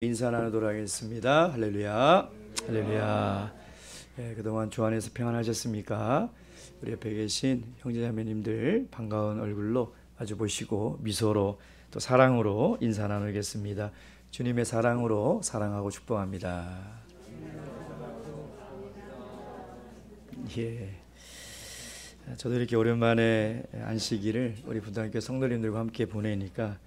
인사 나누도록 하겠습니다. 할렐루야. 할렐루야. 그동안 주 안에서 평안하셨습니까? 우리 옆에 계신 형제자매님들 반가운 얼굴로 마주 보시고 미소로 또 사랑으로 인사 나누겠습니다. 주님의 사랑으로 사랑하고 축복합니다. 예. 저도 이렇게 오랜만에 안식일을 우리 분당교회 성도님들과 함께 보내니까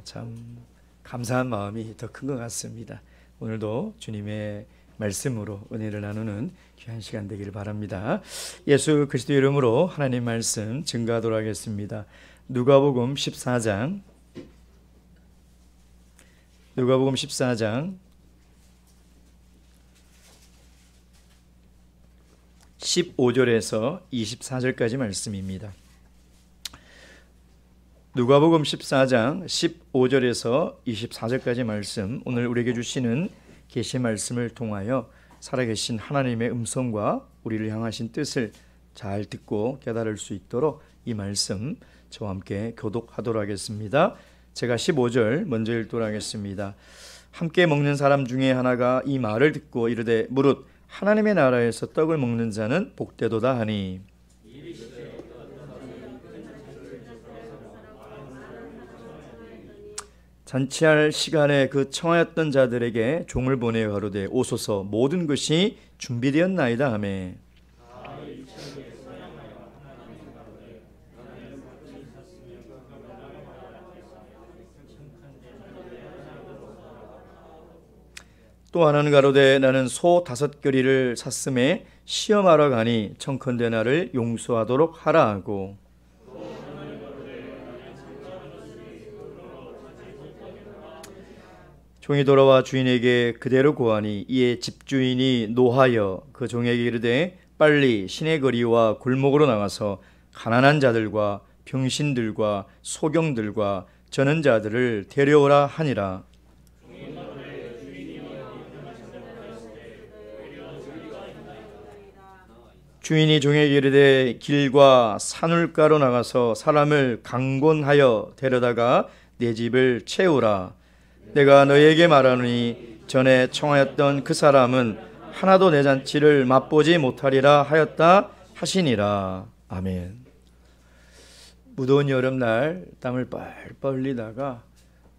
참 감사한 마음이 더 큰 것 같습니다. 오늘도 주님의 말씀으로 은혜를 나누는 귀한 시간 되기를 바랍니다. 예수 그리스도 이름으로 하나님 말씀 증거하도록 하겠습니다. 누가복음 14장 15절에서 24절까지 말씀입니다. 누가복음 14장 15절에서 24절까지 말씀, 오늘 우리에게 주시는 계시 말씀을 통하여 살아계신 하나님의 음성과 우리를 향하신 뜻을 잘 듣고 깨달을 수 있도록 이 말씀 저와 함께 교독하도록 하겠습니다. 제가 15절 먼저 읽도록 하겠습니다. 함께 먹는 사람 중에 하나가 이 말을 듣고 이르되 무릇 하나님의 나라에서 떡을 먹는 자는 복되도다 하니, 잔치할 시간에 그 청하였던 자들에게 종을 보내어 가로되 오소서 모든 것이 준비되었나이다 하매, 또 하나는 가로되 나는 소 5겨리를 샀음에 시험하러 가니 청컨대 나를 용서하도록 하라 하고, 종이 돌아와 주인에게 그대로 고하니 이에 집주인이 노하여 그 종에게 이르되 빨리 시내 거리와 골목으로 나가서 가난한 자들과 병신들과 소경들과 저는 자들을 데려오라 하니라. 주인이 종에게 이르되 길과 산울가로 나가서 사람을 강권하여 데려다가 내 집을 채우라. 내가 너희에게 말하노니 전에 청하였던 그 사람은 하나도 내 잔치를 맛보지 못하리라 하였다 하시니라. 아멘. 무더운 여름날 땀을 뻘뻘 흘리다가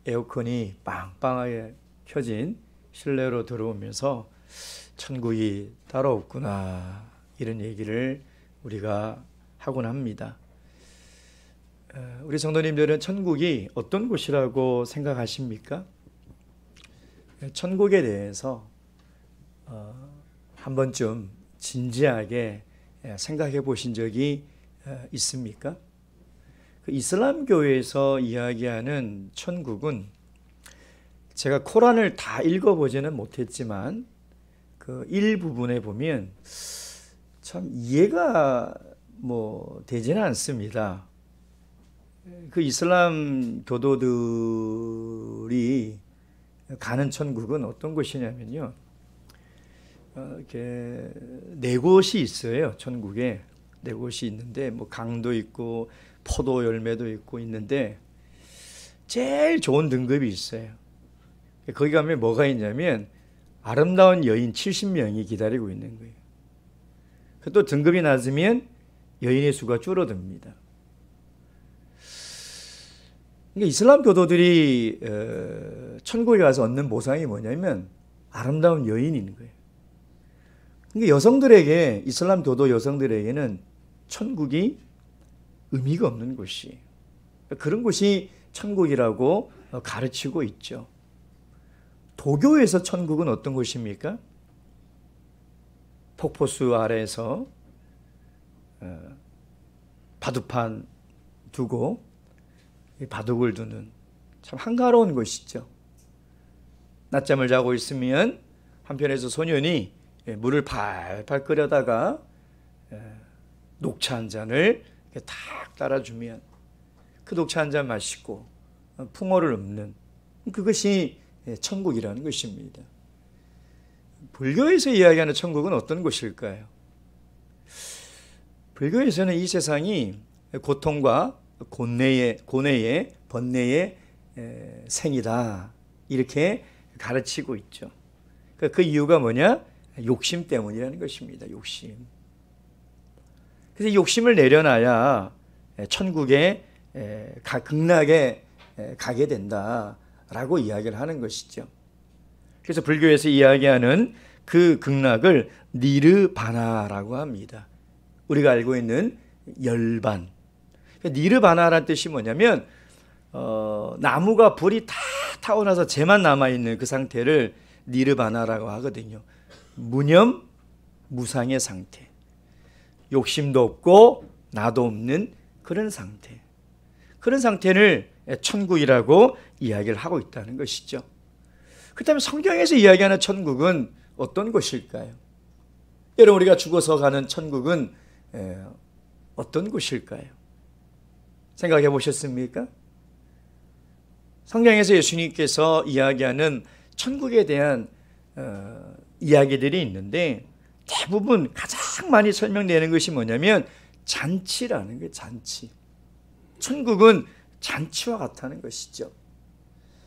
에어컨이 빵빵하게 켜진 실내로 들어오면서 천국이 따로 없구나, 이런 얘기를 우리가 하곤 합니다. 우리 성도님들은 천국이 어떤 곳이라고 생각하십니까? 천국에 대해서 한 번쯤 진지하게 생각해 보신 적이 있습니까? 그 이슬람 교회에서 이야기하는 천국은, 제가 코란을 다 읽어보지는 못했지만 그 일부분에 보면 참 이해가 되지는 않습니다. 그 이슬람 교도들이 가는 천국은 어떤 곳이냐면요, 이렇게 4곳이 있어요. 천국에 4곳이 있는데 강도 있고 포도 열매도 있고 있는데 제일 좋은 등급이 있어요. 거기 가면 뭐가 있냐면 아름다운 여인 70명이 기다리고 있는 거예요. 또 등급이 낮으면 여인의 수가 줄어듭니다. 그러니까 이슬람 교도들이 천국에 가서 얻는 보상이 뭐냐면 아름다운 여인인 거예요. 그러니까 여성들에게, 이슬람 교도 여성들에게는 천국이 의미가 없는 곳이에요. 그런 곳이 천국이라고 가르치고 있죠. 도교에서 천국은 어떤 곳입니까? 폭포수 아래에서 바둑판 두고 바둑을 두는 참 한가로운 곳이죠. 낮잠을 자고 있으면 한편에서 소년이 물을 팔팔 끓여다가 녹차 한 잔을 탁 따라주면 그 녹차 한 잔 마시고 풍어를 읊는, 그것이 천국이라는 것입니다. 불교에서 이야기하는 천국은 어떤 곳일까요? 불교에서는 이 세상이 고통과 고뇌의 번뇌의 생이다, 이렇게 가르치고 있죠. 그 이유가 뭐냐? 욕심 때문이라는 것입니다. 욕심. 그래서 욕심을 내려놔야 천국에 극락에 가게 된다라고 이야기를 하는 것이죠. 그래서 불교에서 이야기하는 그 극락을 니르바나라고 합니다. 우리가 알고 있는 열반. 니르바나라는 뜻이 뭐냐면 나무가 불이 다 타고 나서 재만 남아있는 그 상태를 니르바나라고 하거든요. 무념, 무상의 상태. 욕심도 없고 나도 없는 그런 상태. 그런 상태를 천국이라고 이야기를 하고 있다는 것이죠. 그렇다면 성경에서 이야기하는 천국은 어떤 곳일까요? 여러분, 우리가 죽어서 가는 천국은 어떤 곳일까요? 생각해 보셨습니까? 성경에서 예수님께서 이야기하는 천국에 대한 이야기들이 있는데 대부분 가장 많이 설명되는 것이 뭐냐면 잔치라는 거예요. 잔치. 천국은 잔치와 같다는 것이죠.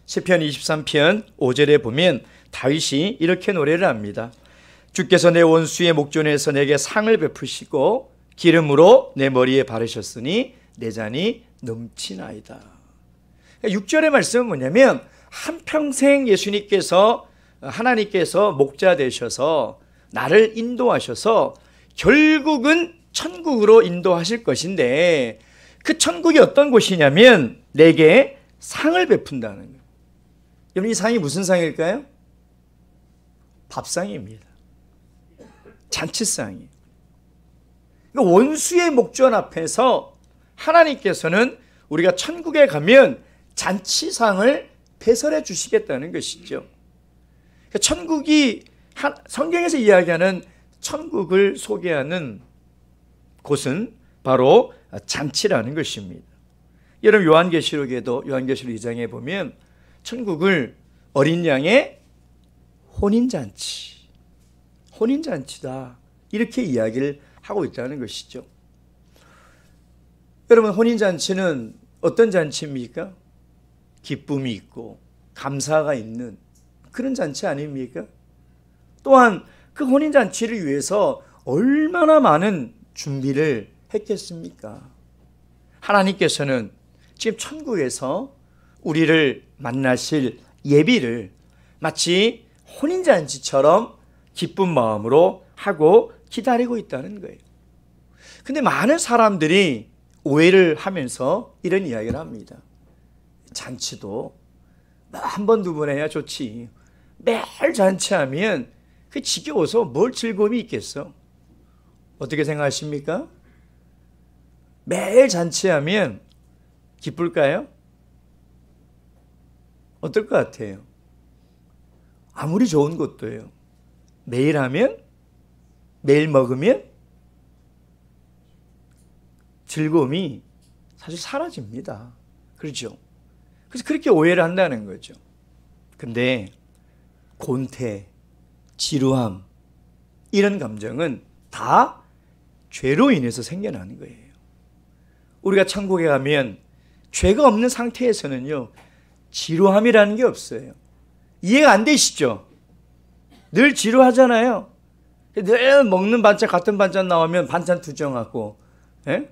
시편 23편 5절에 보면 다윗이 이렇게 노래를 합니다. 주께서 내 원수의 목전에서 내게 상을 베푸시고 기름으로 내 머리에 바르셨으니 내 잔이 넘치나이다. 6절의 말씀은 뭐냐면 한평생 예수님께서 하나님께서 목자 되셔서 나를 인도하셔서 결국은 천국으로 인도하실 것인데 그 천국이 어떤 곳이냐면 내게 상을 베푼다는 거예요. 여러분, 이 상이 무슨 상일까요? 밥상입니다. 잔치상이에요. 원수의 목전 앞에서 하나님께서는 우리가 천국에 가면 잔치상을 배설해 주시겠다는 것이죠. 천국이 성경에서 이야기하는 천국을 소개하는 곳은 바로 잔치라는 것입니다. 여러분, 요한계시록에도 요한계시록 2장에 보면 천국을 어린 양의 혼인잔치다 이렇게 이야기를 하고 있다는 것이죠. 여러분, 혼인잔치는 어떤 잔치입니까? 기쁨이 있고 감사가 있는 그런 잔치 아닙니까? 또한 그 혼인잔치를 위해서 얼마나 많은 준비를 했겠습니까? 하나님께서는 지금 천국에서 우리를 만나실 예비를 마치 혼인잔치처럼 기쁜 마음으로 하고 기다리고 있다는 거예요. 근데 많은 사람들이 오해를 하면서 이런 이야기를 합니다. 잔치도 한 번, 두 번 해야 좋지. 매일 잔치하면 그 지겨워서 뭘 즐거움이 있겠어? 어떻게 생각하십니까? 매일 잔치하면 기쁠까요? 어떨 것 같아요? 아무리 좋은 것도요. 매일 하면, 매일 먹으면 즐거움이 사실 사라집니다. 그렇죠? 그래서 그렇게 오해를 한다는 거죠. 근데 곤태, 지루함 이런 감정은 다 죄로 인해서 생겨나는 거예요. 우리가 천국에 가면 죄가 없는 상태에서는요, 지루함이라는 게 없어요. 이해가 안 되시죠? 늘 지루하잖아요. 늘 먹는 반찬, 같은 반찬 나오면 반찬 투정하고, 예?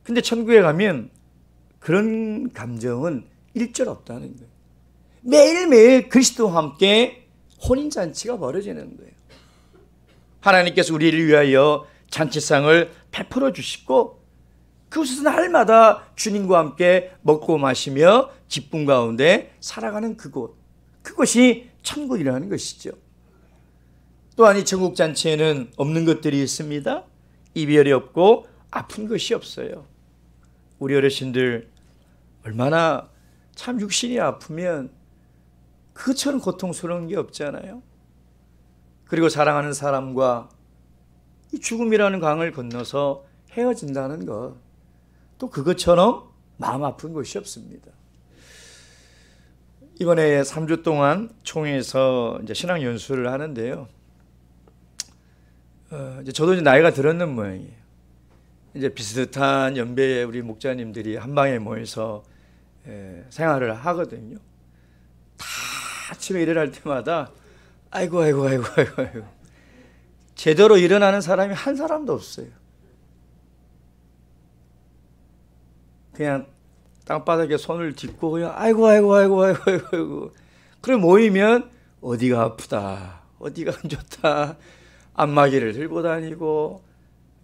근데 천국에 가면 그런 감정은 일절 없다는 거예요. 매일매일 그리스도와 함께 혼인잔치가 벌어지는 거예요. 하나님께서 우리를 위하여 잔치상을 베풀어 주시고 그곳에서 날마다 주님과 함께 먹고 마시며 기쁨 가운데 살아가는 그것이 천국이라는 것이죠. 또한 이 천국 잔치에는 없는 것들이 있습니다. 이별이 없고 아픈 것이 없어요. 우리 어르신들 얼마나 참 육신이 아프면 그처럼 고통스러운 게 없잖아요. 그리고 사랑하는 사람과 이 죽음이라는 강을 건너서 헤어진다는 것, 또 그것처럼 마음 아픈 것이 없습니다. 이번에 3주 동안 총회에서 이제 신앙 연수를 하는데요. 저도 이제 나이가 들었는 모양이에요. 이제 비슷한 연배의 우리 목자님들이 한 방에 모여서 생활을 하거든요. 다 아침에 일어날 때마다 아이고 아이고 아이고 아이고 아이고 제대로 일어나는 사람이 한 사람도 없어요. 그냥 땅바닥에 손을 딛고 그냥 아이고 아이고 아이고 아이고 아이고 아이고. 그래 모이면 어디가 아프다, 어디가 안 좋다, 안마기를 들고 다니고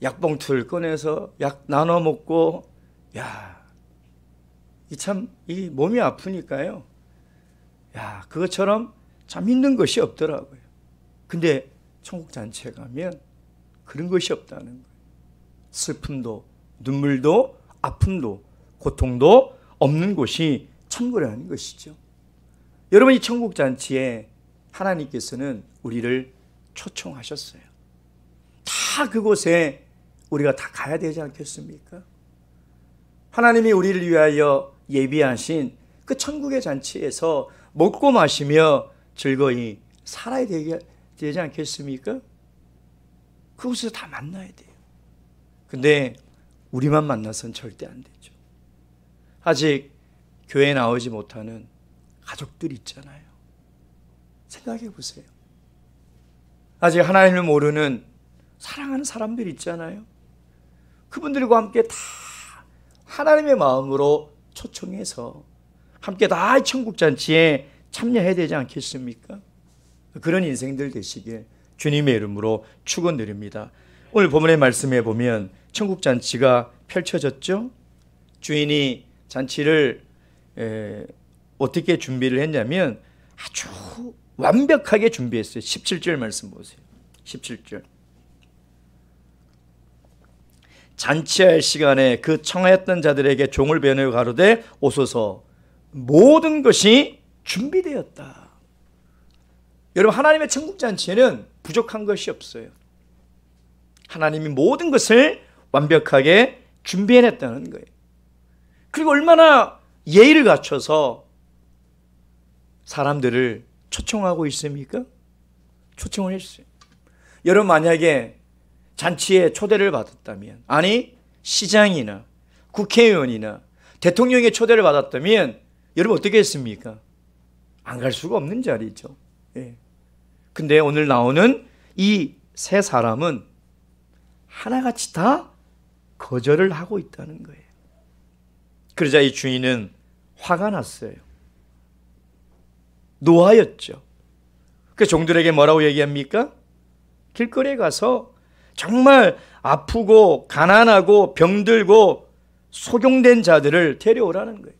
약봉투를 꺼내서 약 나눠 먹고, 야, 이 몸이 아프니까요. 야, 그것처럼 참 힘든 것이 없더라고요. 근데 천국 잔치에 가면 그런 것이 없다는 거예요. 슬픔도 눈물도 아픔도 고통도 없는 곳이 천국이라는 것이죠. 여러분, 이 천국 잔치에 하나님께서는 우리를 초청하셨어요. 다 그곳에 우리가 다 가야 되지 않겠습니까? 하나님이 우리를 위하여 예비하신 그 천국의 잔치에서 먹고 마시며 즐거이 살아야 되지 않겠습니까? 그곳에서 다 만나야 돼요. 근데 우리만 만나서는 절대 안 되죠. 아직 교회에 나오지 못하는 가족들 있잖아요. 생각해 보세요. 아직 하나님을 모르는 사랑하는 사람들 있잖아요. 그분들과 함께 다 하나님의 마음으로 초청해서 함께 다 천국 잔치에 참여해야 되지 않겠습니까? 그런 인생들 되시길 주님의 이름으로 축원드립니다. 오늘 본문의 말씀에 보면 천국 잔치가 펼쳐졌죠. 주인이 잔치를 어떻게 준비를 했냐면 아주 완벽하게 준비했어요. 17절 말씀 보세요. 17절. 잔치할 시간에 그 청하였던 자들에게 종을 배내어 가로되 오소서, 모든 것이 준비되었다. 여러분, 하나님의 천국 잔치에는 부족한 것이 없어요. 하나님이 모든 것을 완벽하게 준비해냈다는 거예요. 그리고 얼마나 예의를 갖춰서 사람들을 초청하고 있습니까? 초청을 했어요. 여러분, 만약에 잔치에 초대를 받았다면, 아니 시장이나 국회의원이나 대통령의 초대를 받았다면 여러분 어떻게 했습니까? 안 갈 수가 없는 자리죠. 예. 근데 오늘 나오는 이 세 사람은 하나같이 다 거절을 하고 있다는 거예요. 그러자 이 주인은 화가 났어요. 노하였죠. 그 종들에게 뭐라고 얘기합니까? 길거리에 가서 정말 아프고 가난하고 병들고 소경된 자들을 데려오라는 거예요.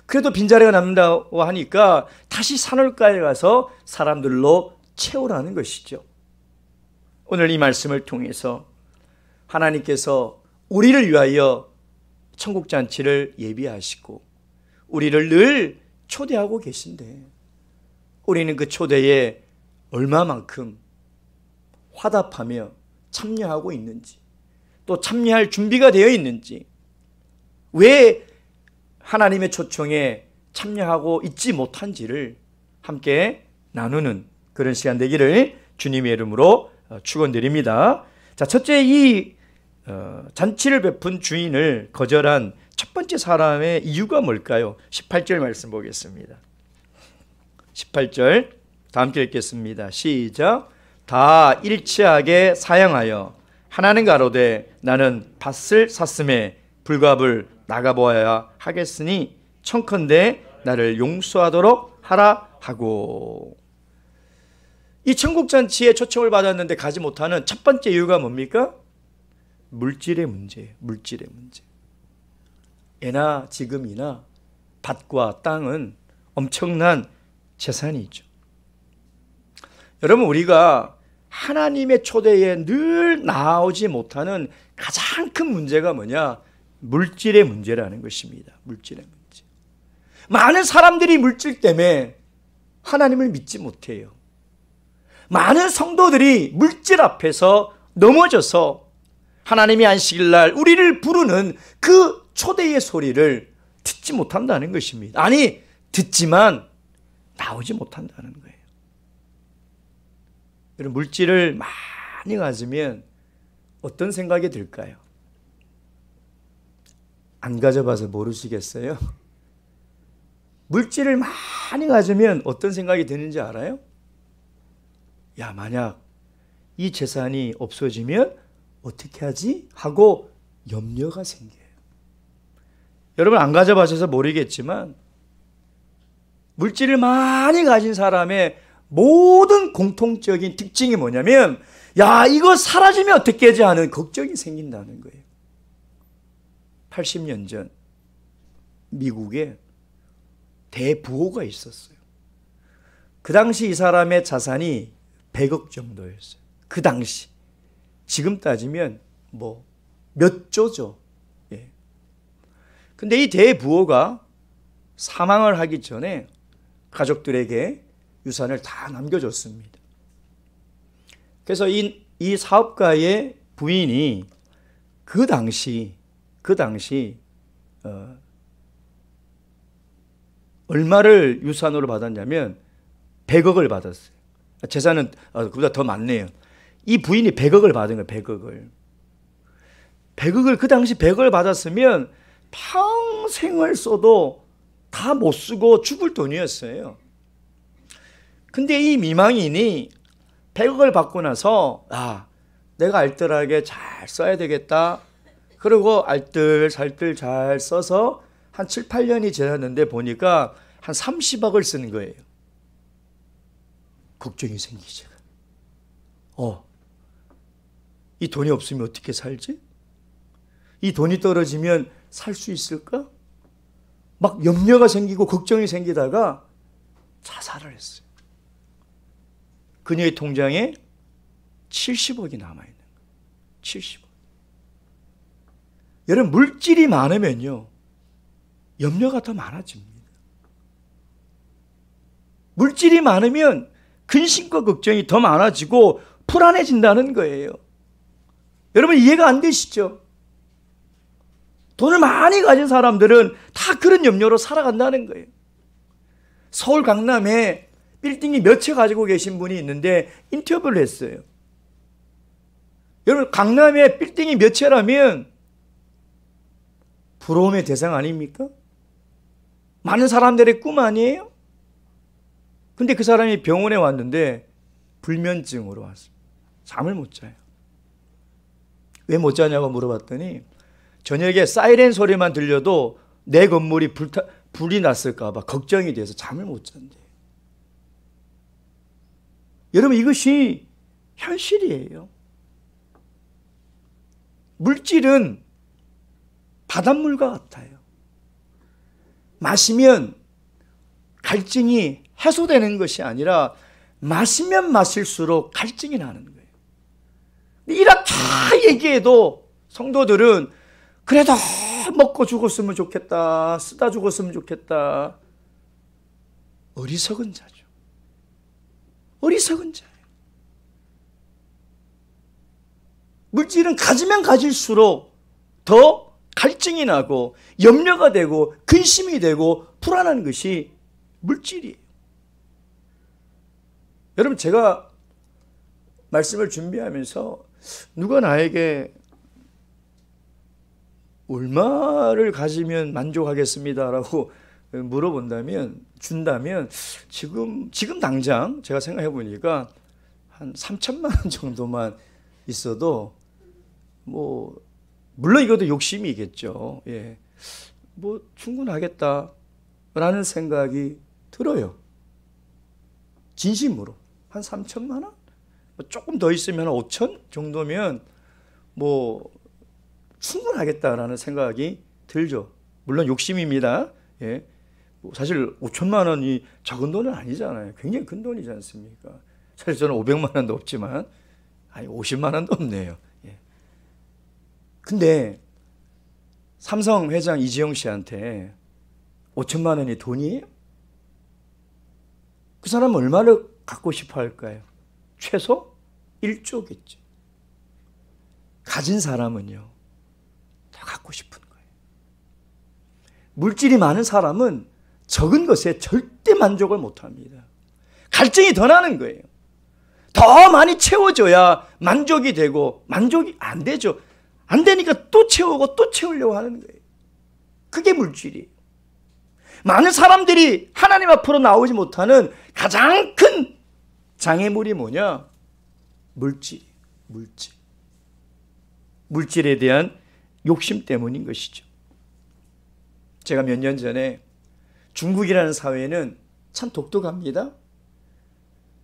그래도 빈자리가 남는다고 하니까 다시 산울가에 가서 사람들로 채우라는 것이죠. 오늘 이 말씀을 통해서 하나님께서 우리를 위하여 천국잔치를 예비하시고 우리를 늘 초대하고 계신데 우리는 그 초대에 얼마만큼 화답하며 참여하고 있는지, 또 참여할 준비가 되어 있는지, 왜 하나님의 초청에 참여하고 있지 못한지를 함께 나누는 그런 시간 되기를 주님의 이름으로 축원드립니다. 자, 첫째, 이 잔치를 베푼 주인을 거절한 첫 번째 사람의 이유가 뭘까요? 18절 말씀 보겠습니다. 18절 다 함께 읽겠습니다. 시작. 다 일치하게 사양하여 하나는 가로되 나는 밭을 샀음에 불갑을 나가보아야 하겠으니 청컨대 나를 용서하도록 하라 하고. 이 천국잔치에 초청을 받았는데 가지 못하는 첫 번째 이유가 뭡니까? 물질의 문제예요. 물질의 문제. 예나 지금이나 밭과 땅은 엄청난 재산이죠. 여러분, 우리가 하나님의 초대에 늘 나오지 못하는 가장 큰 문제가 뭐냐? 물질의 문제라는 것입니다. 물질의 문제. 많은 사람들이 물질 때문에 하나님을 믿지 못해요. 많은 성도들이 물질 앞에서 넘어져서 하나님이 안식일날 우리를 부르는 그 초대의 소리를 듣지 못한다는 것입니다. 아니, 듣지만 나오지 못한다는 거예요. 여러분, 물질을 많이 가지면 어떤 생각이 들까요? 안 가져봐서 모르시겠어요? 물질을 많이 가지면 어떤 생각이 드는지 알아요? 야, 만약 이 재산이 없어지면 어떻게 하지? 하고 염려가 생겨요. 여러분 안 가져봐셔서 모르겠지만 물질을 많이 가진 사람의 모든 공통적인 특징이 뭐냐면, 야, 이거 사라지면 어떻게 하지 하는 걱정이 생긴다는 거예요. 80년 전 미국에 대부호가 있었어요. 그 당시 이 사람의 자산이 100억 정도였어요. 그 당시. 지금 따지면 뭐 몇 조죠. 예. 근데 이 대부호가 사망을 하기 전에 가족들에게 유산을 다 남겨줬습니다. 그래서 이 사업가의 부인이 그 당시 얼마를 유산으로 받았냐면 100억을 받았어요. 재산은 그보다 더 많네요. 이 부인이 100억을 받은 거예요. 100억을 그 당시 100억을 받았으면 평생을 써도 다 못 쓰고 죽을 돈이었어요. 근데 이 미망인이 100억을 받고 나서 내가 알뜰하게 잘 써야 되겠다. 그리고 알뜰살뜰 잘 써서 한 7, 8년이 지났는데 보니까 한 30억을 쓰는 거예요. 걱정이 생기죠. 이 돈이 없으면 어떻게 살지? 이 돈이 떨어지면 살 수 있을까? 막 염려가 생기고 걱정이 생기다가 자살을 했어요. 그녀의 통장에 70억이 남아있는 거예요. 70억. 여러분, 물질이 많으면요, 염려가 더 많아집니다. 물질이 많으면 근심과 걱정이 더 많아지고 불안해진다는 거예요. 여러분, 이해가 안 되시죠? 돈을 많이 가진 사람들은 다 그런 염려로 살아간다는 거예요. 서울 강남에 빌딩이 몇 채 가지고 계신 분이 있는데 인터뷰를 했어요. 여러분, 강남에 빌딩이 몇 채라면 부러움의 대상 아닙니까? 많은 사람들의 꿈 아니에요? 근데 그 사람이 병원에 왔는데 불면증으로 왔어요. 잠을 못 자요. 왜 못 자냐고 물어봤더니 저녁에 사이렌 소리만 들려도 내 건물이 불이 났을까 봐 걱정이 돼서 잠을 못 잔대요. 여러분, 이것이 현실이에요. 물질은 바닷물과 같아요. 마시면 갈증이 해소되는 것이 아니라 마시면 마실수록 갈증이 나는 거예요. 이렇게 얘기해도 성도들은 그래도 먹고 죽었으면 좋겠다, 쓰다 죽었으면 좋겠다. 어리석은 자죠. 어리석은 자예요. 물질은 가지면 가질수록 더 갈증이 나고 염려가 되고 근심이 되고 불안한 것이 물질이에요. 여러분, 제가 말씀을 준비하면서 누가 나에게 얼마를 가지면 만족하겠습니다라고 준다면 지금 당장 제가 생각해 보니까 한 3천만 원 정도만 있어도 물론 이것도 욕심이겠죠. 예. 충분하겠다라는 생각이 들어요. 진심으로. 한 3천만 원? 조금 더 있으면 5천 정도면 충분하겠다라는 생각이 들죠. 물론 욕심입니다. 예. 사실 5천만 원이 적은 돈은 아니잖아요. 굉장히 큰 돈이지 않습니까? 사실 저는 500만 원도 없지만 50만 원도 없네요. 예. 근데 삼성 회장 이재용 씨한테 5천만 원이 돈이에요? 그 사람은 얼마를 갖고 싶어 할까요? 최소 1조겠죠. 가진 사람은요, 더 갖고 싶은 거예요. 물질이 많은 사람은 적은 것에 절대 만족을 못합니다. 갈증이 더 나는 거예요. 더 많이 채워줘야 만족이 되고, 만족이 안 되죠. 안 되니까 또 채우고 또 채우려고 하는 거예요. 그게 물질이에요. 많은 사람들이 하나님 앞으로 나오지 못하는 가장 큰 장애물이 뭐냐? 물질에 대한 욕심 때문인 것이죠. 제가 몇 년 전에 중국이라는 사회는 참 독특합니다.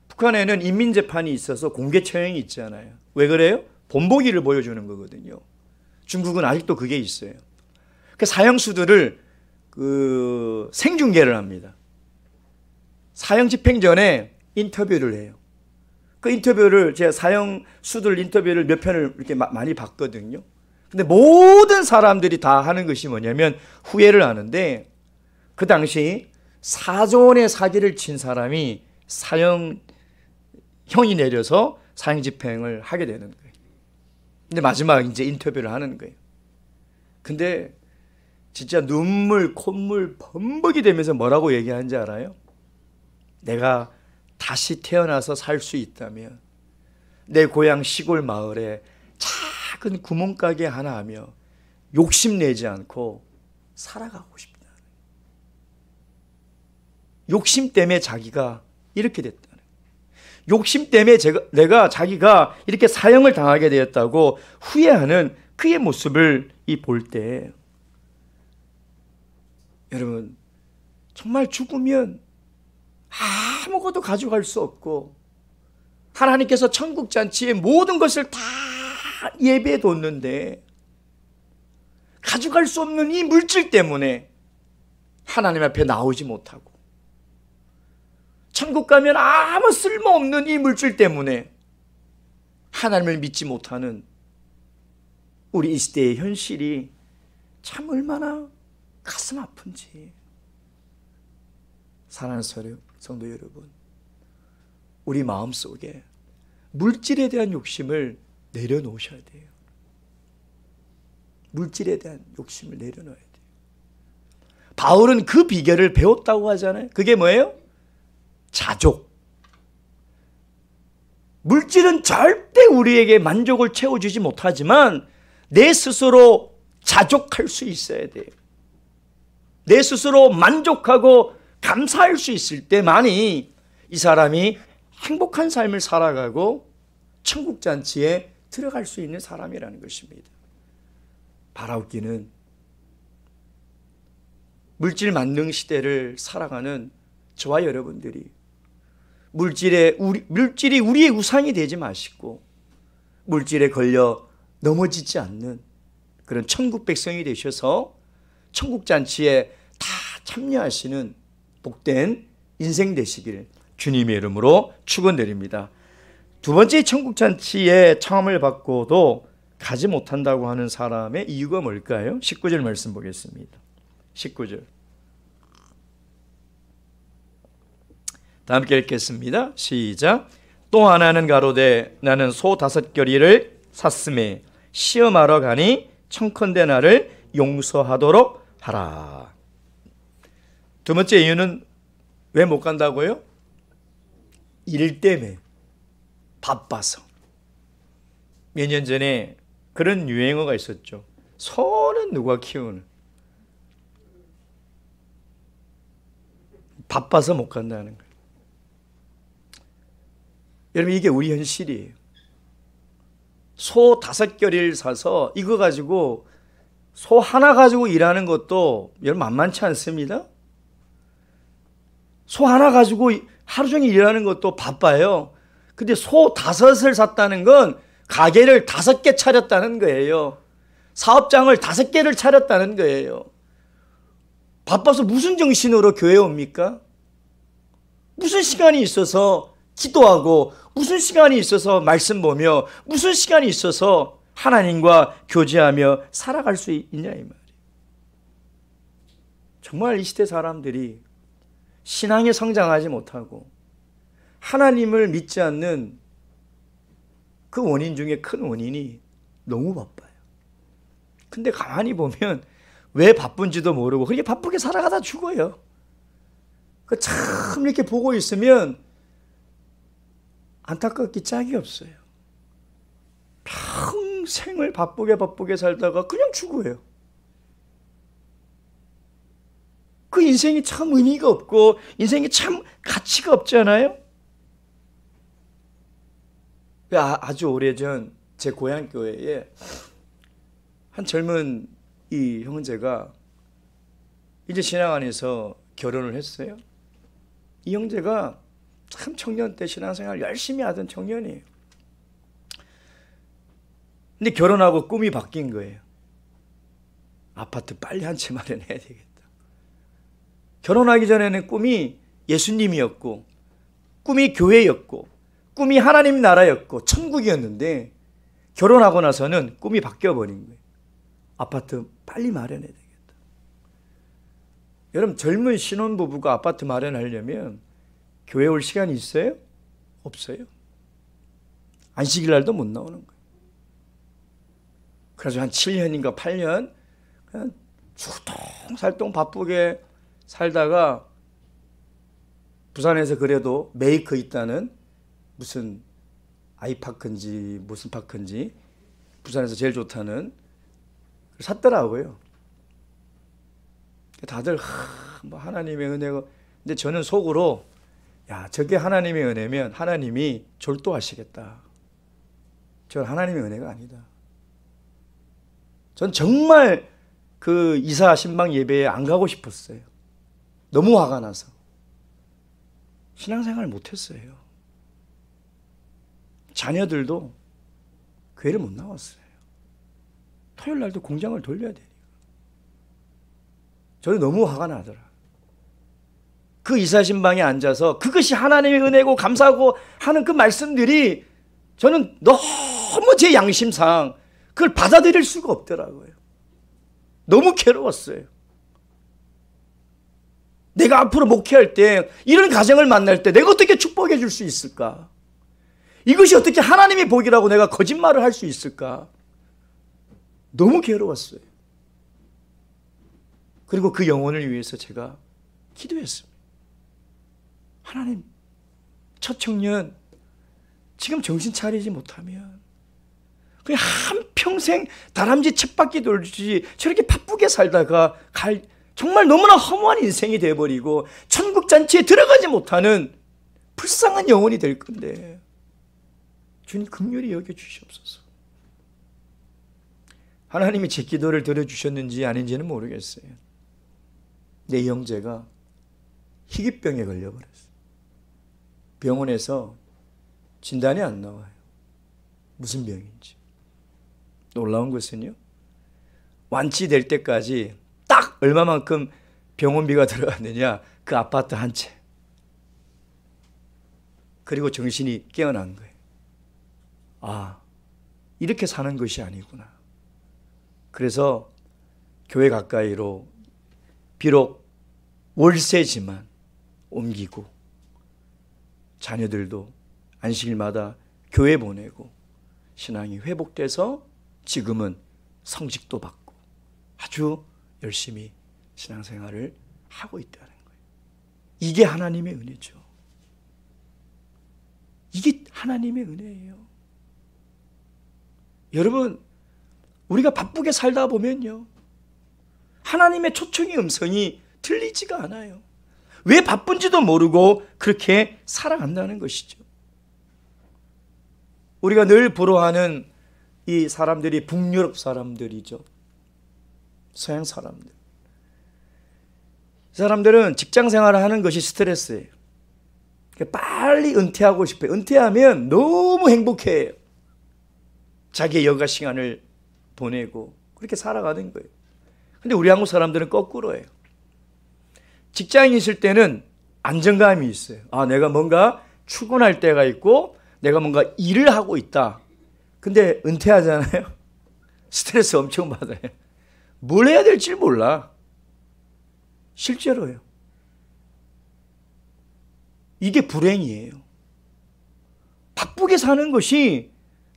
북한에는 인민재판이 있어서 공개 처형이 있잖아요. 왜 그래요? 본보기를 보여주는 거거든요. 중국은 아직도 그게 있어요. 그 사형수들을 생중계를 합니다. 사형 집행 전에 인터뷰를 해요. 그 인터뷰를 제가 사형수들 인터뷰를 몇 편을 이렇게 많이 봤거든요. 근데 모든 사람들이 다 하는 것이 뭐냐면 후회를 하는데, 그 당시 4조 원의 사기를 친 사람이 형이 내려서 사형 집행을 하게 되는 거예요. 근데 마지막 이제 인터뷰를 하는 거예요. 근데 진짜 눈물, 콧물 범벅이 되면서 뭐라고 얘기하는지 알아요? 내가 다시 태어나서 살 수 있다면 내 고향 시골 마을에 작은 구멍가게 하나 하며 욕심내지 않고 살아가고 싶다. 욕심 때문에 자기가 이렇게 됐다. 욕심 때문에 자기가 이렇게 사형을 당하게 되었다고 후회하는 그의 모습을 볼 때, 여러분, 정말 죽으면 아무것도 가져갈 수 없고 하나님께서 천국 잔치에 모든 것을 다 예배해 뒀는데 가져갈 수 없는 이 물질 때문에 하나님 앞에 나오지 못하고, 천국 가면 아무 쓸모없는 이 물질 때문에 하나님을 믿지 못하는 우리 이 시대의 현실이 참 얼마나 가슴 아픈지. 사랑하는 성도 여러분, 우리 마음속에 물질에 대한 욕심을 내려놓으셔야 돼요. 물질에 대한 욕심을 내려놓아야 돼요. 바울은 그 비결을 배웠다고 하잖아요. 그게 뭐예요? 자족. 물질은 절대 우리에게 만족을 채워주지 못하지만 내 스스로 자족할 수 있어야 돼요. 내 스스로 만족하고 감사할 수 있을 때만이 이 사람이 행복한 삶을 살아가고 천국 잔치에 들어갈 수 있는 사람이라는 것입니다. 바라옵기는 물질 만능 시대를 살아가는 저와 여러분들이 물질이 우리의 우상이 되지 마시고 물질에 걸려 넘어지지 않는 그런 천국 백성이 되셔서 천국 잔치에 다 참여하시는 복된 인생 되시길 주님의 이름으로 축원드립니다. 두 번째 천국 잔치에 청함을 받고도 가지 못한다고 하는 사람의 이유가 뭘까요? 19절 말씀 보겠습니다. 19절. 다 함께 읽겠습니다. 시작. 또 하나는 가로되 나는 소 5겨리를 샀음에 시험하러 가니 청컨대 나를 용서하도록 하라. 두 번째 이유는 왜 못 간다고요? 일 때문에, 바빠서. 몇 년 전에 그런 유행어가 있었죠. 소는 누가 키우는? 바빠서 못 간다는 거예요. 여러분, 이게 우리 현실이에요. 소 5겨리를 사서 이거 가지고 소 하나 가지고 일하는 것도 여러분 만만치 않습니다. 소 하나 가지고 하루 종일 일하는 것도 바빠요. 근데 소 5을 샀다는 건 가게를 5개 차렸다는 거예요. 사업장을 5개를 차렸다는 거예요. 바빠서 무슨 정신으로 교회에 옵니까? 무슨 시간이 있어서 기도하고, 무슨 시간이 있어서 말씀 보며, 무슨 시간이 있어서 하나님과 교제하며 살아갈 수 있냐 이 말이에요. 정말 이 시대 사람들이 신앙에 성장하지 못하고 하나님을 믿지 않는 그 원인 중에 큰 원인이 너무 바빠요. 근데 가만히 보면 왜 바쁜지도 모르고 그렇게 바쁘게 살아가다 죽어요. 참 이렇게 보고 있으면 안타깝기 짝이 없어요. 평생을 바쁘게 살다가 그냥 죽어요. 그 인생이 참 의미가 없고 인생이 참 가치가 없잖아요. 아주 오래전 제 고향 교회에 한 젊은 이 형제가 이제 신앙 안에서 결혼을 했어요. 이 형제가 참 청년 때 신앙생활 열심히 하던 청년이에요. 근데 결혼하고 꿈이 바뀐 거예요. 아파트 빨리 한 채 마련해야 되겠다. 결혼하기 전에는 꿈이 예수님이었고 꿈이 교회였고 꿈이 하나님 나라였고 천국이었는데 결혼하고 나서는 꿈이 바뀌어버린 거예요. 아파트 빨리 마련해야 되겠다. 여러분, 젊은 신혼부부가 아파트 마련하려면 교회 올 시간이 있어요? 없어요. 안식일 날도 못 나오는 거예요. 그래서 한 7년인가 8년 그냥 추동살동 바쁘게 살다가 부산에서 그래도 메이커 있다는 무슨 아이파크인지 무슨 파크인지 부산에서 제일 좋다는 샀더라고요. 다들 뭐 하나님의 은혜가, 근데 저는 속으로 야, 저게 하나님의 은혜면 하나님이 졸도하시겠다. 저는 하나님의 은혜가 아니다. 전 정말 그 이사 신방 예배에 안 가고 싶었어요. 너무 화가 나서 신앙생활을 못했어요. 자녀들도 교회를 못 나왔어요. 토요일 날도 공장을 돌려야 되니까. 저는 너무 화가 나더라. 그 이사 신방에 앉아서 그것이 하나님의 은혜고 감사하고 하는 그 말씀들이 저는 너무 제 양심상 그걸 받아들일 수가 없더라고요. 너무 괴로웠어요. 내가 앞으로 목회할 때 이런 가정을 만날 때 내가 어떻게 축복해 줄 수 있을까? 이것이 어떻게 하나님의 복이라고 내가 거짓말을 할 수 있을까? 너무 괴로웠어요. 그리고 그 영혼을 위해서 제가 기도했습니다. 하나님, 첫 청년 지금 정신 차리지 못하면 그냥 한평생 다람쥐 쳇바퀴 돌듯이 저렇게 바쁘게 살다가 정말 너무나 허무한 인생이 돼버리고 천국 잔치에 들어가지 못하는 불쌍한 영혼이 될 건데 주님 긍휼히 여겨주시옵소서. 하나님이 제 기도를 들어주셨는지 아닌지는 모르겠어요. 내 형제가 희귀병에 걸려버렸어요. 병원에서 진단이 안 나와요. 무슨 병인지. 놀라운 것은요, 완치될 때까지 딱 얼마만큼 병원비가 들어갔느냐, 그 아파트 한 채. 그리고 정신이 깨어난 거예요. 아, 이렇게 사는 것이 아니구나. 그래서 교회 가까이로 비록 월세지만 옮기고 자녀들도 안식일마다 교회 보내고 신앙이 회복돼서 지금은 성직도 받고 아주 열심히 신앙생활을 하고 있다는 거예요. 이게 하나님의 은혜죠. 이게 하나님의 은혜예요. 여러분, 우리가 바쁘게 살다 보면요, 하나님의 초청의 음성이 들리지가 않아요. 왜 바쁜지도 모르고 그렇게 살아간다는 것이죠. 우리가 늘 부러워하는 이 사람들이 북유럽 사람들이죠. 서양 사람들. 이 사람들은 직장 생활을 하는 것이 스트레스예요. 빨리 은퇴하고 싶어요. 은퇴하면 너무 행복해요. 자기의 여가 시간을 보내고 그렇게 살아가는 거예요. 근데 우리 한국 사람들은 거꾸로예요. 직장에 있을 때는 안정감이 있어요. 아, 내가 뭔가 출근할 때가 있고 내가 뭔가 일을 하고 있다. 근데 은퇴하잖아요. 스트레스 엄청 받아요. 뭘 해야 될지 몰라. 실제로요. 이게 불행이에요. 바쁘게 사는 것이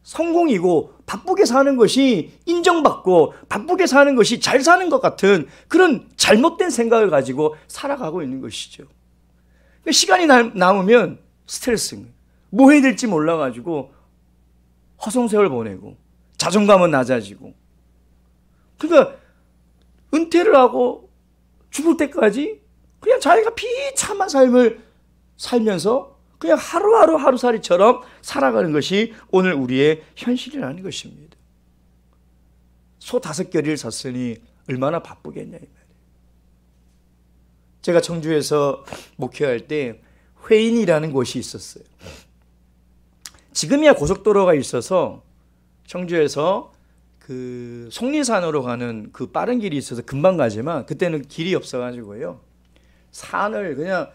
성공이고 바쁘게 사는 것이 인정받고 바쁘게 사는 것이 잘 사는 것 같은 그런 잘못된 생각을 가지고 살아가고 있는 것이죠. 시간이 남으면 스트레스인 거예요. 뭐 해야 될지 몰라가지고 허송세월 보내고 자존감은 낮아지고, 그러니까 은퇴를 하고 죽을 때까지 그냥 자기가 비참한 삶을 살면서 그냥 하루하루 하루살이처럼 살아가는 것이 오늘 우리의 현실이라는 것입니다. 소 5결을 샀으니 얼마나 바쁘겠냐 이 말이에요. 제가 청주에서 목회할 때 회인이라는 곳이 있었어요. 지금이야 고속도로가 있어서 청주에서 그 속리산으로 가는 그 빠른 길이 있어서 금방 가지만 그때는 길이 없어가지고요. 산을 그냥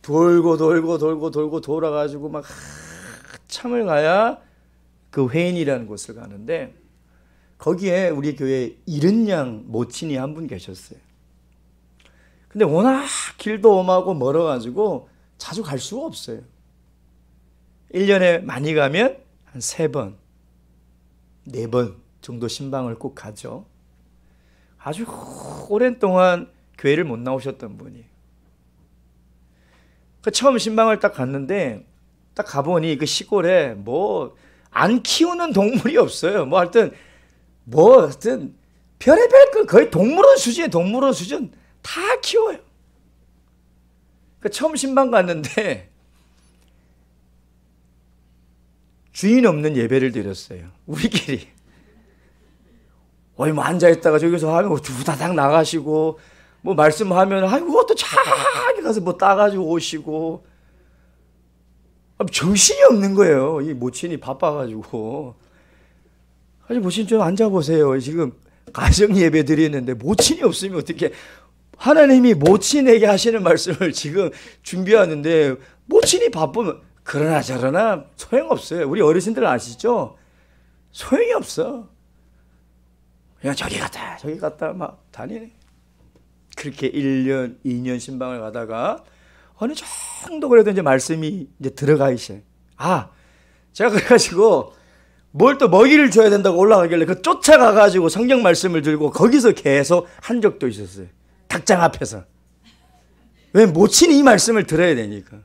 돌고 돌아가지고 막 한참을 가야 그 회인이라는 곳을 가는데 거기에 우리 교회에 이른 양 모친이 한 분 계셨어요. 근데 워낙 길도 험하고 멀어가지고 자주 갈 수가 없어요. 1년에 많이 가면 한 3번, 4번 정도 신방을 꼭 가죠. 아주 오랜 동안 교회를 못 나오셨던 분이에요. 그 처음 신방을 딱 갔는데 딱 가보니 그 시골에 뭐 안 키우는 동물이 없어요. 하여튼 별의별 그 거의 동물원 수준 다 키워요. 그 처음 신방 갔는데 주인 없는 예배를 드렸어요. 우리끼리. 뭐 앉아있다가 저기서 하면 두다닥 나가시고, 뭐 말씀하면, 그것도 자기 가서 뭐 따가지고 오시고. 정신이 없는 거예요. 이 모친이 바빠가지고. 아니, 모친 좀 앉아보세요. 지금 가정 예배 드리는데 모친이 없으면 어떻게. 하나님이 모친에게 하시는 말씀을 지금 준비하는데, 모친이 바쁘면, 그러나 저러나 소용없어요. 우리 어르신들 아시죠? 소용이 없어. 그냥 저기 갔다 막 다니네. 그렇게 1년, 2년 신방을 가다가 어느 정도 그래도 이제 말씀이 이제 들어가기 시작. 제가 그래가지고 뭘 또 먹이를 줘야 된다고 올라가길래 그 쫓아가가지고 성경 말씀을 들고 거기서 계속 한 적도 있었어요. 닭장 앞에서. 왜 모친이 이 말씀을 들어야 되니까.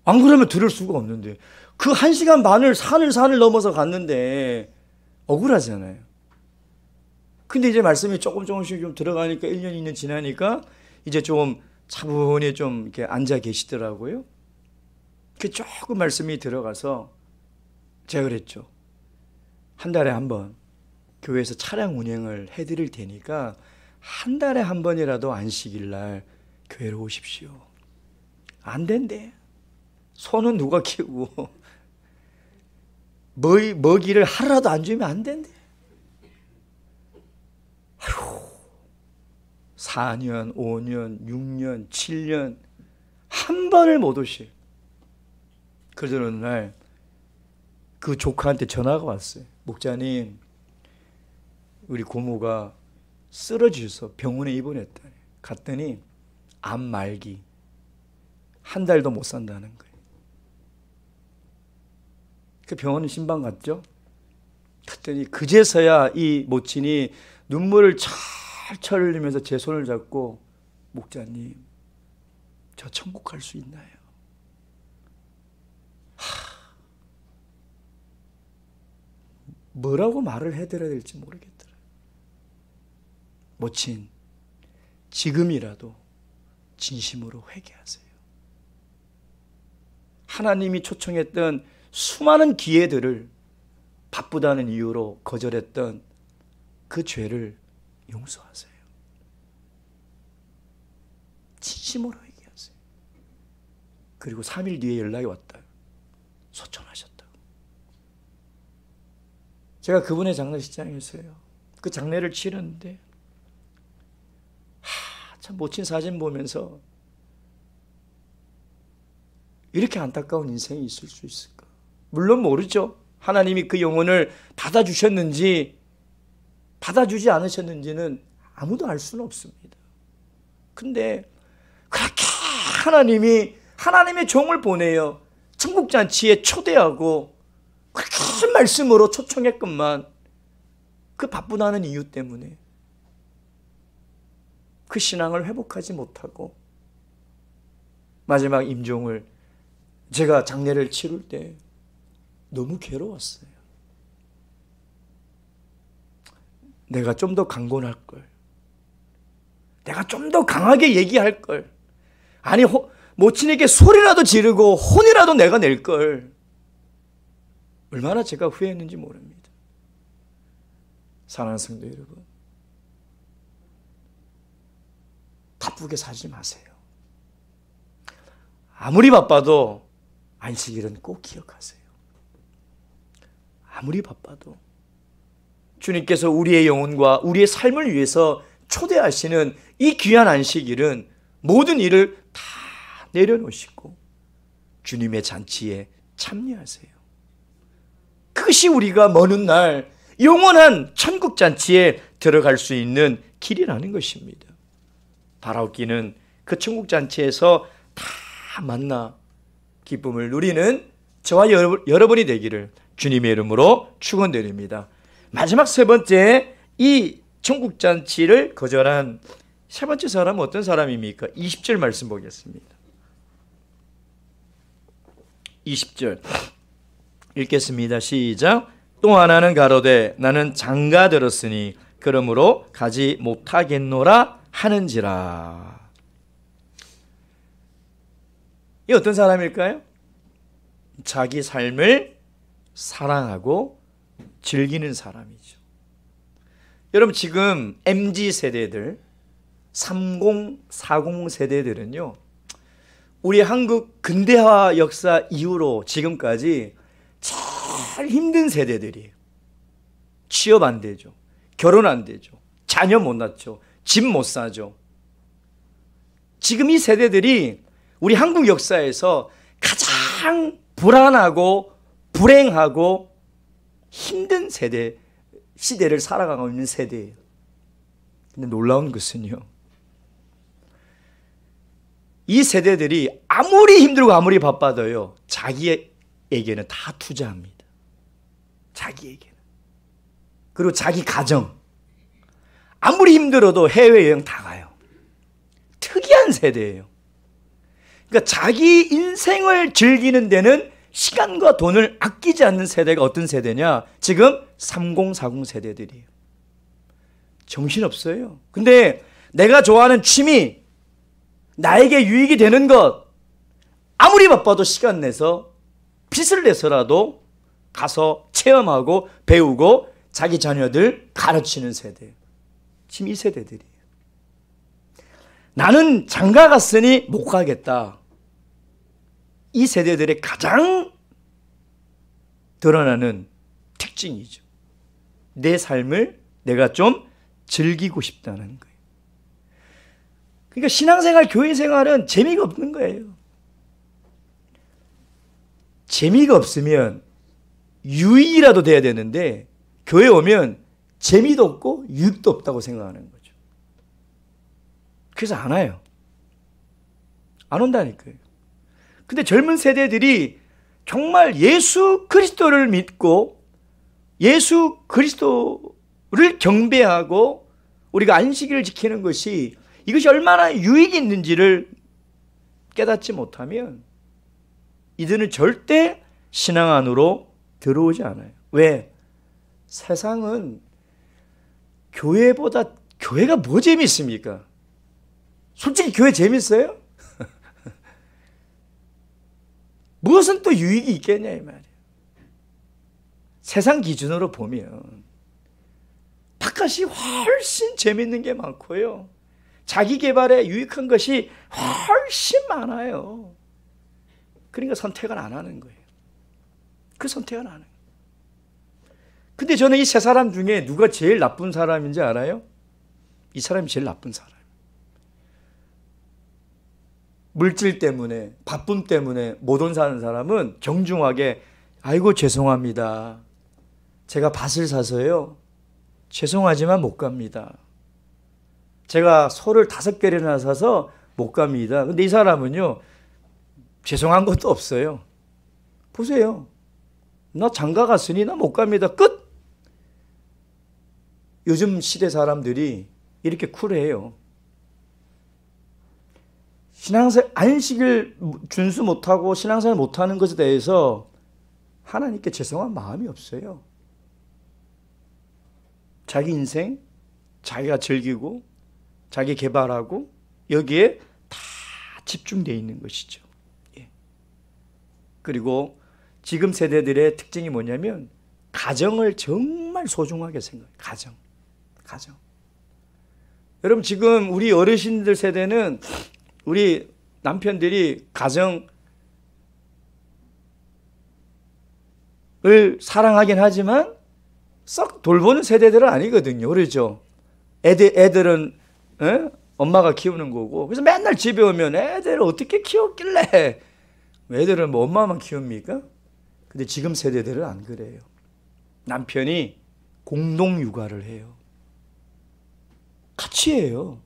안 그러면 들을 수가 없는데 그 1시간 반을 산을 넘어서 갔는데 억울하잖아요. 근데 이제 말씀이 조금씩 좀 들어가니까 1년, 2년 지나니까 이제 좀 차분히 좀 이렇게 앉아 계시더라고요. 그 조금 말씀이 들어가서 제가 그랬죠. 한 달에 한 번 교회에서 차량 운행을 해드릴 테니까 한 달에 한 번이라도 안식일 날 교회로 오십시오. 안 된대. 소는 누가 키우고 먹이를 하루라도 안 주면 안 된대. 4년, 5년, 6년, 7년 한 번을 못 오시. 그러던 어느 날 그 조카한테 전화가 왔어요. 목사님, 우리 고모가 쓰러지셔서 병원에 입원했다. 갔더니 암 말기. 한 달도 못 산다는 거예요. 그 병원에 신방 갔죠. 그랬더니 그제서야 이 모친이 눈물을 철철 흘리면서 제 손을 잡고 목사님, 저 천국 갈 수 있나요? 뭐라고 말을 해드려야 될지 모르겠더라고요. 모친, 지금이라도 진심으로 회개하세요. 하나님이 초청했던 수많은 기회들을 바쁘다는 이유로 거절했던 그 죄를 용서하세요. 진심으로 회개하세요. 그리고 3일 뒤에 연락이 왔다. 소천하셨다고. 제가 그분의 장례식장에서요. 그 장례를 치렀는데 참 모친 사진 보면서 이렇게 안타까운 인생이 있을 수 있을까? 물론 모르죠. 하나님이 그 영혼을 받아주셨는지 받아주지 않으셨는지는 아무도 알 수는 없습니다. 근데 그렇게 하나님의 종을 보내요. 천국잔치에 초대하고 그렇게 말씀으로 초청했건만 그 바쁘다는 이유 때문에 그 신앙을 회복하지 못하고 마지막 임종을 제가 장례를 치를 때 너무 괴로웠어요. 내가 좀 더 강건할 걸. 내가 좀 더 강하게 얘기할 걸. 아니 모친에게 소리라도 지르고 혼이라도 내가 낼 걸. 얼마나 제가 후회했는지 모릅니다. 사랑하는 성도 여러분, 바쁘게 살지 마세요. 아무리 바빠도 안식일은 꼭 기억하세요. 아무리 바빠도 주님께서 우리의 영혼과 우리의 삶을 위해서 초대하시는 이 귀한 안식일은 모든 일을 다 내려놓으시고 주님의 잔치에 참여하세요. 그것이 우리가 먼 훗날 영원한 천국 잔치에 들어갈 수 있는 길이라는 것입니다. 바라옵기는 그 천국 잔치에서 다 만나 기쁨을 누리는 저와 여러분이 되기를 주님의 이름으로 축원드립니다. 마지막 세 번째, 이 천국 잔치를 거절한 세 번째 사람은 어떤 사람입니까? 20절 말씀 보겠습니다. 20절 읽겠습니다. 시작. 또 하나는 가로되 나는 장가 들었으니 그러므로 가지 못하겠노라 하는지라. 이 어떤 사람일까요? 자기 삶을 사랑하고 즐기는 사람이죠. 여러분, 지금 MZ 세대들, 30, 40 세대들은요, 우리 한국 근대화 역사 이후로 지금까지 제일 힘든 세대들이에요. 취업 안 되죠. 결혼 안 되죠. 자녀 못 낳죠. 집 못 사죠. 지금 이 세대들이 우리 한국 역사에서 가장 불안하고 불행하고 힘든 시대를 살아가고 있는 세대예요. 근데 놀라운 것은요, 이 세대들이 아무리 힘들고 아무리 바빠도요, 자기에게는 다 투자합니다. 자기에게는. 그리고 자기 가정, 아무리 힘들어도 해외여행 다 가요. 특이한 세대예요. 그러니까 자기 인생을 즐기는 데는 시간과 돈을 아끼지 않는 세대가 어떤 세대냐? 지금 30, 40 세대들이에요. 정신없어요. 근데 내가 좋아하는 취미, 나에게 유익이 되는 것, 아무리 바빠도 시간 내서 빚을 내서라도 가서 체험하고 배우고 자기 자녀들 가르치는 세대. 지금 이 세대들이에요. 나는 장가 갔으니 못 가겠다. 이 세대들의 가장 드러나는 특징이죠. 내 삶을 내가 좀 즐기고 싶다는 거예요. 그러니까 신앙생활, 교회생활은 재미가 없는 거예요. 재미가 없으면 유익이라도 돼야 되는데 교회 오면 재미도 없고 유익도 없다고 생각하는 거죠. 그래서 안 와요. 안 온다니까요. 근데 젊은 세대들이 정말 예수 그리스도를 믿고 예수 그리스도를 경배하고 우리가 안식일을 지키는 것이 이것이 얼마나 유익이 있는지를 깨닫지 못하면 이들은 절대 신앙 안으로 들어오지 않아요. 왜? 세상은 교회보다, 교회가 뭐 재밌습니까? 솔직히 교회 재밌어요? 무엇은 또 유익이 있겠냐 이 말이에요. 세상 기준으로 보면 바깥이 훨씬 재밌는 게 많고요, 자기 개발에 유익한 것이 훨씬 많아요. 그러니까 선택을 안 하는 거예요. 그 선택을 안 하는 거예요. 근데 저는 이 세 사람 중에 누가 제일 나쁜 사람인지 알아요? 이 사람이 제일 나쁜 사람. 물질 때문에, 바쁨 때문에 못 온 사는 사람은 정중하게 아이고 죄송합니다. 제가 밭을 사서요, 죄송하지만 못 갑니다. 제가 소를 5개나 사서 못 갑니다. 근데 이 사람은요, 죄송한 것도 없어요. 보세요. 나 장가 갔으니 나 못 갑니다. 끝! 요즘 시대 사람들이 이렇게 쿨해요. 신앙생활, 안식일 준수 못하고 신앙생활 못하는 것에 대해서 하나님께 죄송한 마음이 없어요. 자기 인생, 자기가 즐기고 자기 개발하고 여기에 다 집중되어 있는 것이죠. 예. 그리고 지금 세대들의 특징이 뭐냐면 가정을 정말 소중하게 생각해요. 가정. 여러분 지금 우리 어르신들 세대는 우리 남편들이 가정을 사랑하긴 하지만 썩 돌보는 세대들은 아니거든요. 그렇죠? 애들은 엄마가 키우는 거고, 그래서 맨날 집에 오면 애들을 어떻게 키웠길래, 애들은 뭐 엄마만 키웁니까? 근데 지금 세대들은 안 그래요. 남편이 공동 육아를 해요. 같이 해요.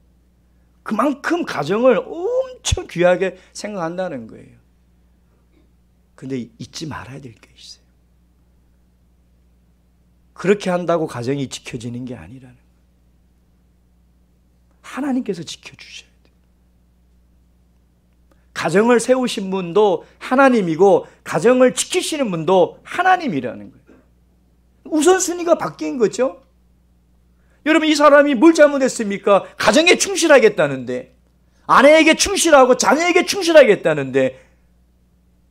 그만큼 가정을 엄청 귀하게 생각한다는 거예요. 근데 잊지 말아야 될 게 있어요. 그렇게 한다고 가정이 지켜지는 게 아니라는 거예요. 하나님께서 지켜주셔야 돼요. 가정을 세우신 분도 하나님이고 가정을 지키시는 분도 하나님이라는 거예요. 우선순위가 바뀐 거죠. 여러분 이 사람이 뭘 잘못했습니까? 가정에 충실하겠다는데, 아내에게 충실하고 자녀에게 충실하겠다는데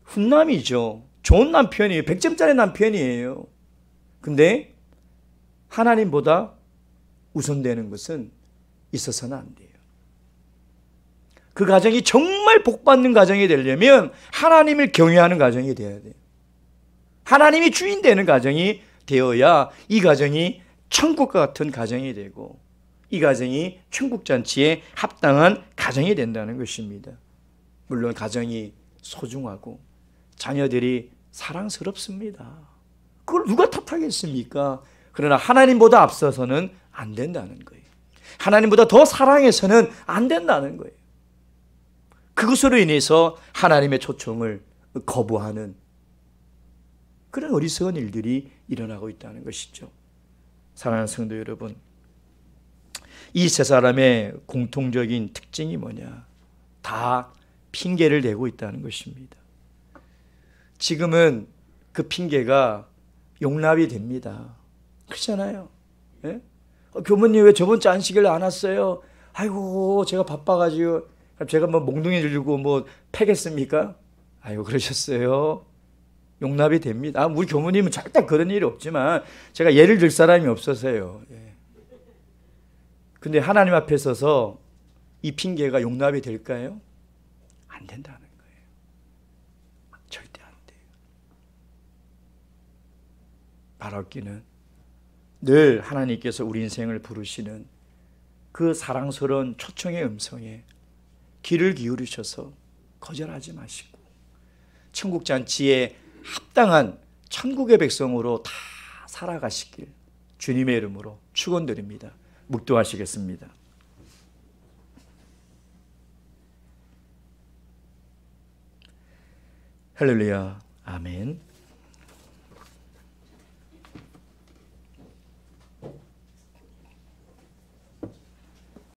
훈남이죠. 좋은 남편이에요. 100점짜리 남편이에요. 근데 하나님보다 우선되는 것은 있어서는 안 돼요. 그 가정이 정말 복받는 가정이 되려면 하나님을 경외하는 가정이 되어야 돼요. 하나님이 주인 되는 가정이 되어야 이 가정이 천국과 같은 가정이 되고 이 가정이 천국잔치에 합당한 가정이 된다는 것입니다. 물론 가정이 소중하고 자녀들이 사랑스럽습니다. 그걸 누가 탓하겠습니까? 그러나 하나님보다 앞서서는 안 된다는 거예요. 하나님보다 더 사랑해서는 안 된다는 거예요. 그것으로 인해서 하나님의 초청을 거부하는 그런 어리석은 일들이 일어나고 있다는 것이죠. 사랑하는 성도 여러분, 이 세 사람의 공통적인 특징이 뭐냐? 다 핑계를 대고 있다는 것입니다. 지금은 그 핑계가 용납이 됩니다. 그렇잖아요. 예? 교모님 왜 저번 주 안식일 안 왔어요? 아이고 제가 바빠가지고. 제가 뭐 몽둥이 들고 뭐 패겠습니까? 아이고 그러셨어요. 용납이 됩니다. 우리 교모님은 절대 그런 일이 없지만 제가 예를 들 사람이 없어서요. 예. 근데 하나님 앞에 서서 이 핑계가 용납이 될까요? 안 된다는 거예요. 절대 안 돼요. 바라옵기는 늘 하나님께서 우리 인생을 부르시는 그 사랑스러운 초청의 음성에 귀를 기울이셔서 거절하지 마시고 천국잔치에 합당한 천국의 백성으로 다 살아가시길 주님의 이름으로 축원드립니다. 묵도하시겠습니다. 할렐루야. 아멘.